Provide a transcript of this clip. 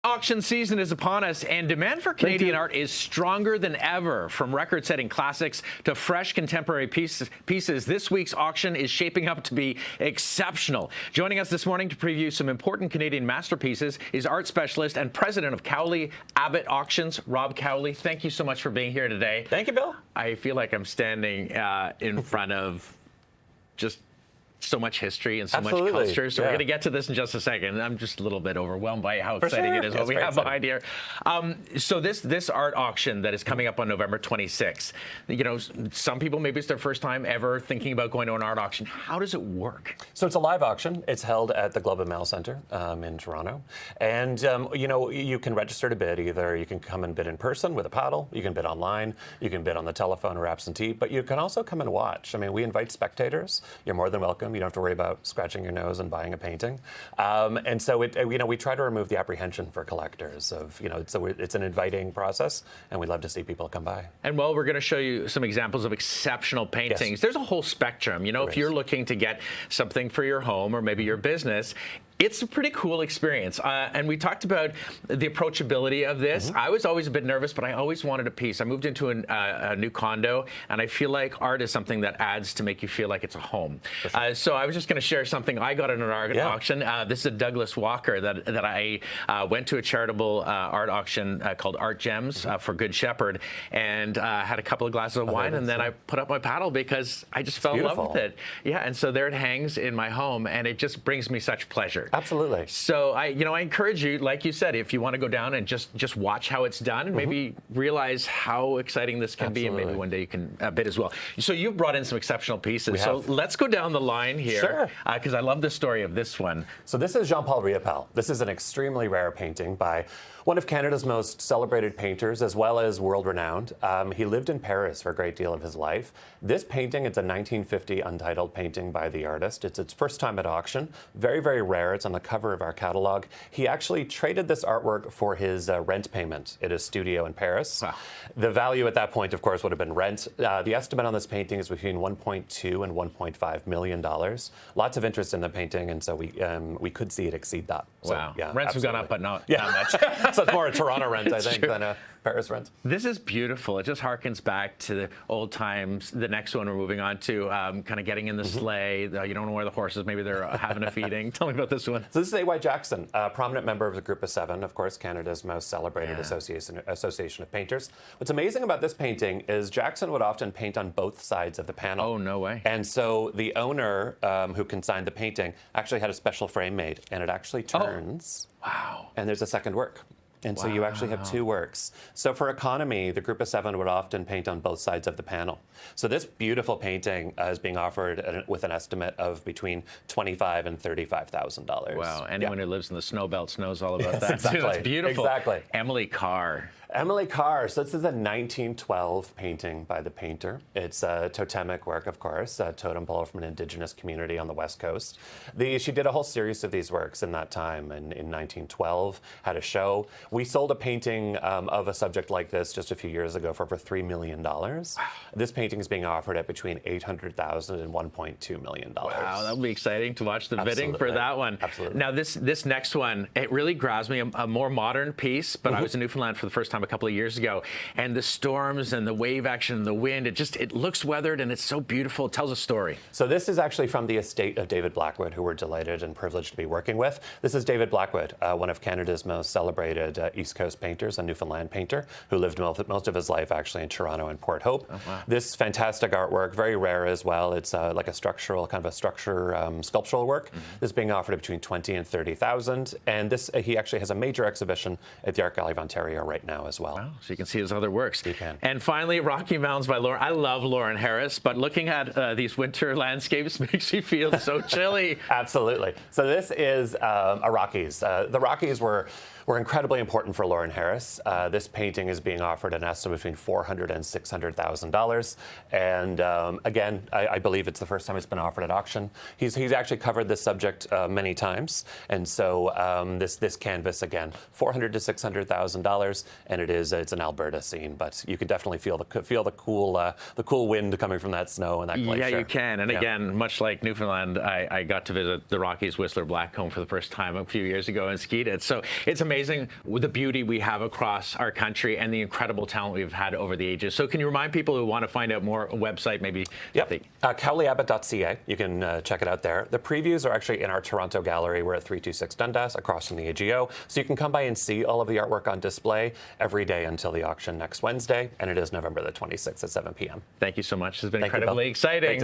Auction season is upon us, and demand for Canadian art is stronger than ever. From record-setting classics to fresh contemporary pieces, this week's auction is shaping up to be exceptional. Joining us this morning to preview some important Canadian masterpieces is art specialist and president of Cowley Abbott Auctions, Rob Cowley. Thank you so much for being here today. Thank you, Bill. I feel like I'm standing in front of just so much history and so much culture. So we're going to get to this in just a second. I'm just a little bit overwhelmed by how exciting it is what we have behind here. So this art auction that is coming up on November 26th, you know, some people, maybe it's their first time ever thinking about going to an art auction. How does it work? So it's a live auction. It's held at the Globe and Mail Centre in Toronto. And, you know, you can register to bid. Either you can come and bid in person with a paddle, you can bid online, you can bid on the telephone or absentee, but you can also come and watch. I mean, we invite spectators. You're more than welcome. You don't have to worry about scratching your nose and buying a painting. And so, you know, we try to remove the apprehension for collectors of, you know, it's an inviting process, and we'd love to see people come by. And, well, we're going to show you some examples of exceptional paintings. Yes. There's a whole spectrum. You know, if you're looking to get something for your home or maybe your business, it's a pretty cool experience. And we talked about the approachability of this. I was always a bit nervous, but I always wanted a piece. I moved into a new condo, and I feel like art is something that adds to make you feel like it's a home. Sure. So I was just going to share something I got at an art auction. This is a Douglas Walker that I went to a charitable art auction called Art Gems for Good Shepherd, and had a couple of glasses of wine, and then I put up my paddle because I just fell in love with it. Yeah, and so there it hangs in my home, and it just brings me such pleasure. Absolutely. So I encourage you, like you said, if you want to go down and just watch how it's done and maybe realize how exciting this can be, and maybe one day you can bid as well. So you've brought in some exceptional pieces. So let's go down the line here, because I love the story of this one. So this is Jean-Paul Riopelle. This is an extremely rare painting by one of Canada's most celebrated painters, as well as world-renowned. He lived in Paris for a great deal of his life. This painting, it's a 1950 untitled painting by the artist. It's its first time at auction. Very, very rare. It's on the cover of our catalog. He actually traded this artwork for his rent payment at his studio in Paris. Wow. The value at that point, of course, would have been rent. The estimate on this painting is between $1.2 and $1.5 million. Lots of interest in the painting, and so we could see it exceed that. Wow. So, yeah, rents have gone up, but not much. So it's more a Toronto rent, I think, than a Paris rent. This is beautiful. It just harkens back to the old times. The next one we're moving on to, kind of getting in the sleigh. You don't know where the horses, maybe they're having a feeding. Tell me about this one. So this is A.Y. Jackson, a prominent member of the Group of Seven, of course, Canada's most celebrated association of painters. What's amazing about this painting is Jackson would often paint on both sides of the panel. Oh, no way. And so the owner who consigned the painting actually had a special frame made, and it actually turns. Wow. And there's a second work. And so you actually have two works. So for economy, the Group of Seven would often paint on both sides of the panel. So this beautiful painting is being offered with an estimate of between $25,000 and $35,000. Wow, anyone who lives in the snow belt knows all about that. Exactly. It's beautiful. Exactly. Emily Carr. Emily Carr. So this is a 1912 painting by the painter. It's a totemic work, of course, a totem pole from an indigenous community on the West Coast. She did a whole series of these works in that time, and in 1912 had a show. We sold a painting of a subject like this just a few years ago for over $3 million. Wow. This painting is being offered at between $800,000 and $1.2 million. Wow, that'll be exciting to watch the bidding for that one. Absolutely. Now, this next one, it really grabs me, a more modern piece, but I was in Newfoundland for the first time a couple of years ago, and the storms and the wave action and the wind, it looks weathered, and it's so beautiful. It tells a story. So this is actually from the estate of David Blackwood, who we're delighted and privileged to be working with. This is David Blackwood, one of Canada's most celebrated East Coast painters, a Newfoundland painter, who lived most of his life actually in Toronto and Port Hope. Oh, wow. This fantastic artwork, very rare as well. It's like a structural, sculptural work. This is being offered at between $20,000 and $30,000. And this, he actually has a major exhibition at the Art Gallery of Ontario right now as well. Wow, so you can see his other works. You can. And finally, Rocky Mountains by Lawren. I love Lawren Harris, but looking at these winter landscapes makes you feel so chilly. Absolutely. So this is a Rockies. The Rockies were incredibly important for Lawren Harris. This painting is being offered an estimate between $400,000 and $600,000. And again, I believe it's the first time it's been offered at auction. He's actually covered this subject many times. And so this canvas, again, $400,000 to $600,000, and it's an Alberta scene, but you can definitely feel the cool wind coming from that snow and that glacier. Yeah, you can. And again, much like Newfoundland, I got to visit the Rockies Whistler Blackcomb for the first time a few years ago and skied it. So it's amazing. amazing with the beauty we have across our country and the incredible talent we've had over the ages. So can you remind people who want to find out more, a website maybe? Yep, cowleyabbott.ca. You can check it out there. The previews are actually in our Toronto gallery. We're at 326 Dundas, across from the AGO. So you can come by and see all of the artwork on display every day until the auction next Wednesday, and it is November the 26th at 7 p.m. Thank you so much. This has been Thank you, incredibly Bill. exciting.